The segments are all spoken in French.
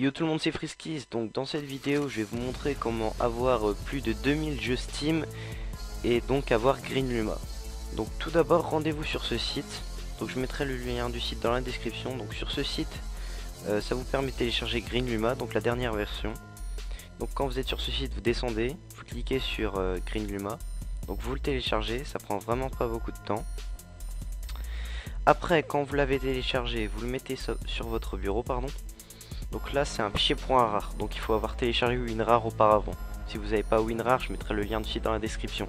Yo tout le monde, c'est Friskis. Donc dans cette vidéo je vais vous montrer comment avoir plus de 2000 jeux Steam et donc avoir Green Luma. Donc tout d'abord rendez-vous sur ce site. Donc je mettrai le lien du site dans la description. Donc sur ce site ça vous permet de télécharger Green Luma, donc la dernière version. Donc quand vous êtes sur ce site, vous descendez, vous cliquez sur Green Luma. Donc vous le téléchargez, ça prend vraiment pas beaucoup de temps. Après, quand vous l'avez téléchargé, vous le mettez sur votre bureau, pardon. Donc là c'est un fichier .rar, donc il faut avoir téléchargé WinRAR auparavant. Si vous n'avez pas WinRAR, je mettrai le lien du site dans la description.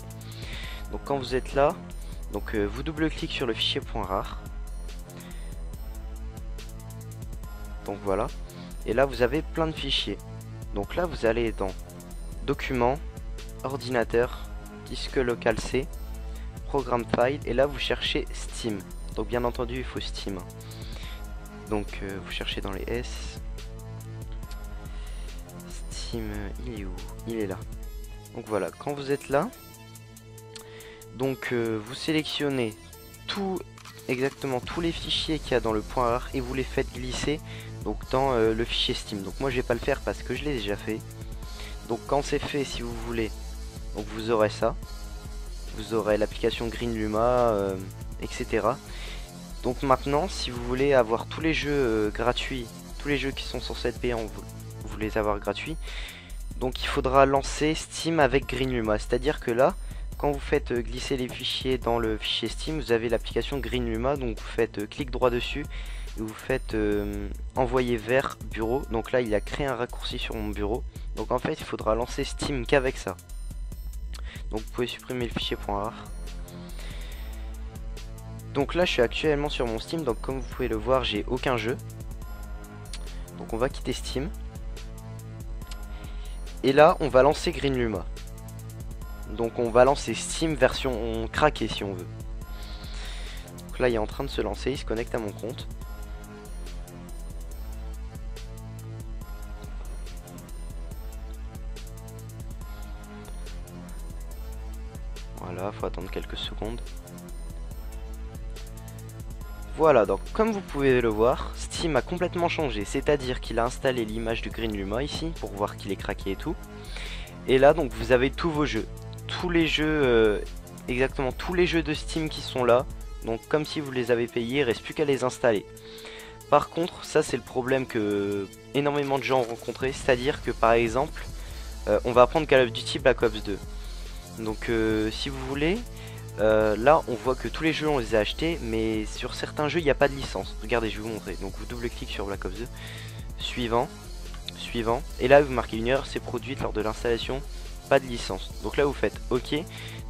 Donc quand vous êtes là, donc vous double-cliquez sur le fichier .rar. Donc voilà. Et là vous avez plein de fichiers. Donc là vous allez dans Documents, Ordinateur, Disque local C, Programme File, et là vous cherchez Steam. Donc bien entendu il faut Steam. Donc vous cherchez dans les S. Steam, il est où? Il est là. Donc voilà, quand vous êtes là, donc vous sélectionnez exactement tous les fichiers qu'il y a dans le .rar et vous les faites glisser donc dans le fichier Steam. Donc moi je vais pas le faire parce que je l'ai déjà fait. Donc quand c'est fait, si vous voulez, donc vous aurez ça. Vous aurez l'application Green Luma, etc. Donc maintenant, si vous voulez avoir tous les jeux gratuits, tous les jeux qui sont censés être payants, vous les avoir gratuits, donc il faudra lancer Steam avec Green Luma. C'est-à-dire que là, quand vous faites glisser les fichiers dans le fichier Steam, vous avez l'application Green Luma, donc vous faites clic droit dessus et vous faites envoyer vers bureau. Donc là, il a créé un raccourci sur mon bureau. Donc en fait, il faudra lancer Steam qu'avec ça. Donc vous pouvez supprimer le fichier .rar. Donc là je suis actuellement sur mon Steam, donc comme vous pouvez le voir j'ai aucun jeu. Donc on va quitter Steam. Et là on va lancer Green Luma. Donc on va lancer Steam version craquée si on veut. Donc là il est en train de se lancer, il se connecte à mon compte. Voilà, faut attendre quelques secondes. Voilà, donc comme vous pouvez le voir, Steam a complètement changé, c'est-à-dire qu'il a installé l'image du Green Luma ici, pour voir qu'il est craqué et tout. Et là, donc vous avez tous vos jeux, tous les jeux, exactement tous les jeux de Steam qui sont là, donc comme si vous les avez payés, il reste plus qu'à les installer. Par contre, ça c'est le problème que énormément de gens ont rencontré, c'est-à-dire que par exemple, on va prendre Call of Duty Black Ops 2. Donc si vous voulez... là on voit que tous les jeux on les a achetés, mais sur certains jeux il n'y a pas de licence. Regardez, je vais vous montrer. Donc vous double-cliquez sur Black Ops 2, suivant, et là vous marquez une erreur c'est produite lors de l'installation, pas de licence. Donc là vous faites OK.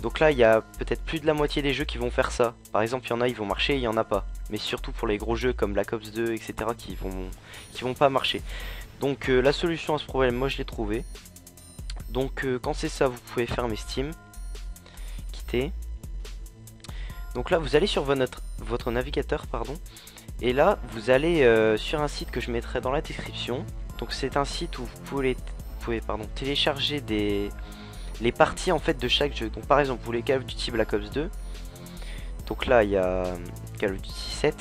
Donc là il y a peut-être plus de la moitié des jeux qui vont faire ça. Par exemple il y en a ils vont marcher, il y en a pas. Mais surtout pour les gros jeux comme Black Ops 2 etc qui vont pas marcher. Donc la solution à ce problème moi je l'ai trouvé. Donc quand c'est ça vous pouvez fermer Steam, quitter. Donc là vous allez sur votre navigateur pardon, et là vous allez sur un site que je mettrai dans la description. Donc c'est un site où vous pouvez télécharger les parties en fait de chaque jeu. Donc par exemple vous voulez Call of Duty Black Ops 2. Donc là il y a Call of Duty 7.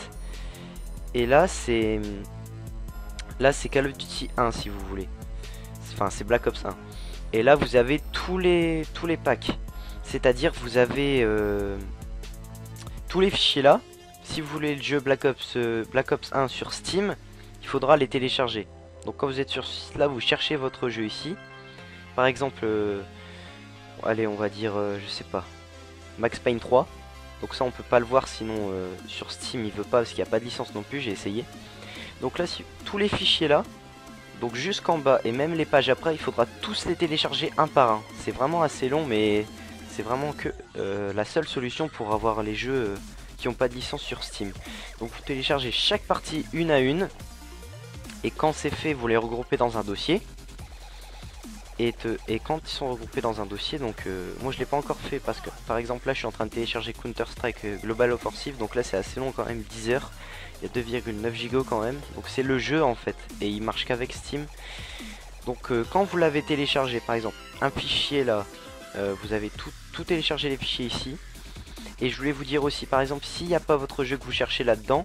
Et là c'est Call of Duty 1 si vous voulez. Enfin c'est Black Ops 1. Et là vous avez tous les packs. C'est-à-dire vous avez tous les fichiers là. Si vous voulez le jeu Black Ops 1 sur Steam, il faudra les télécharger. Donc quand vous êtes sur ce site là, vous cherchez votre jeu ici. Par exemple, allez on va dire, je sais pas, Max Payne 3. Donc ça on peut pas le voir sinon sur Steam il veut pas parce qu'il n'y a pas de licence non plus, j'ai essayé. Donc là si, tous les fichiers là, donc jusqu'en bas et même les pages après, il faudra tous les télécharger un par un. C'est vraiment assez long mais... c'est vraiment que la seule solution pour avoir les jeux qui n'ont pas de licence sur Steam. Donc vous téléchargez chaque partie une à une. Et quand c'est fait, vous les regroupez dans un dossier. Et quand ils sont regroupés dans un dossier, donc moi je l'ai pas encore fait parce que par exemple là je suis en train de télécharger Counter Strike Global Offensive. Donc là c'est assez long quand même, 10 heures. Il y a 2,9 Go quand même. Donc c'est le jeu en fait. Et il marche qu'avec Steam. Donc quand vous l'avez téléchargé, par exemple un fichier là, vous avez tout téléchargé les fichiers ici. Et je voulais vous dire aussi, par exemple, s'il n'y a pas votre jeu que vous cherchez là-dedans,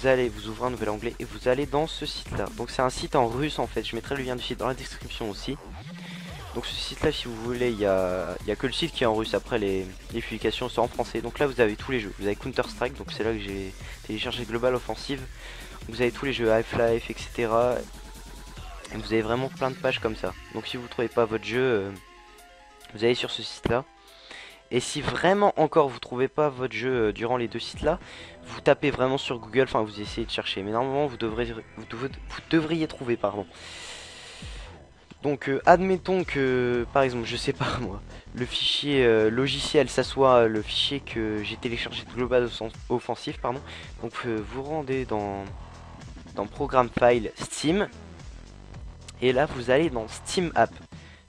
vous allez vous ouvrir un nouvel onglet et vous allez dans ce site là. Donc c'est un site en russe en fait, je mettrai le lien du site dans la description aussi. Donc ce site là, si vous voulez, il y a que le site qui est en russe, après les publications sont en français. Donc là vous avez tous les jeux, vous avez Counter Strike, donc c'est là que j'ai téléchargé Global Offensive. Vous avez tous les jeux Half-Life, etc. Et vous avez vraiment plein de pages comme ça. Donc si vous trouvez pas votre jeu, vous allez sur ce site là. Et si vraiment encore vous trouvez pas votre jeu durant les deux sites là, vous tapez vraiment sur Google, enfin vous essayez de chercher. Mais normalement vous devriez trouver, pardon. Donc admettons que par exemple, je sais pas moi, le fichier logiciel ça soit le fichier que j'ai téléchargé de Global Offensive, pardon. Donc vous rendez dans Programme File Steam. Et là vous allez dans Steam App.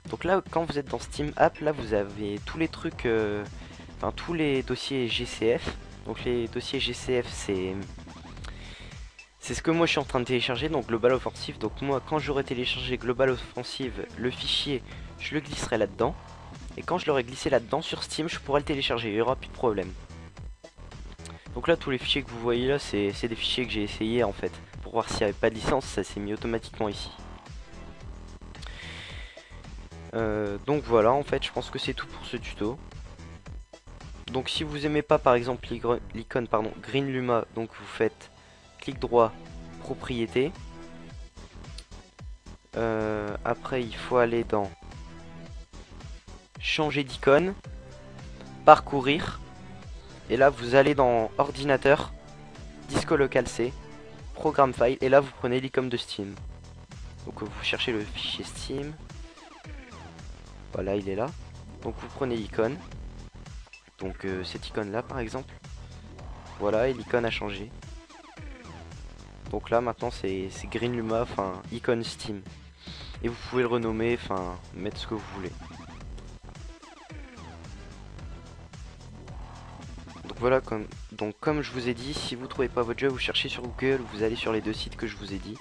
Donc là quand vous êtes dans Steam App, là vous avez tous les trucs, enfin tous les dossiers GCF. Donc les dossiers GCF c'est ce que moi je suis en train de télécharger, donc Global Offensive. Donc moi quand j'aurai téléchargé Global Offensive, le fichier je le glisserai là-dedans. Et quand je l'aurai glissé là-dedans sur Steam, je pourrai le télécharger, il n'y aura plus de problème. Donc là tous les fichiers que vous voyez là, c'est des fichiers que j'ai essayé en fait. Pour voir s'il n'y avait pas de licence, ça s'est mis automatiquement ici. Donc voilà, en fait je pense que c'est tout pour ce tuto. Donc si vous aimez pas par exemple l'icône Green Luma, donc vous faites clic droit, propriété. Après il faut aller dans changer d'icône, parcourir. Et là vous allez dans ordinateur, disco local C, programme file. Et là vous prenez l'icône de Steam. Donc vous cherchez le fichier Steam. Voilà, il est là. Donc vous prenez l'icône. Donc cette icône là par exemple. Voilà, et l'icône a changé. Donc là maintenant c'est Green Luma, enfin icône Steam. Et vous pouvez le renommer, enfin mettre ce que vous voulez. Donc voilà, comme je vous ai dit, si vous trouvez pas votre jeu, vous cherchez sur Google, vous allez sur les deux sites que je vous ai dit.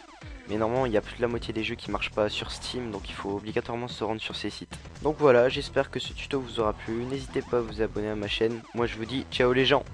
Mais normalement il y a plus de la moitié des jeux qui marchent pas sur Steam, donc il faut obligatoirement se rendre sur ces sites. Donc voilà, j'espère que ce tuto vous aura plu, n'hésitez pas à vous abonner à ma chaîne. Moi je vous dis ciao les gens.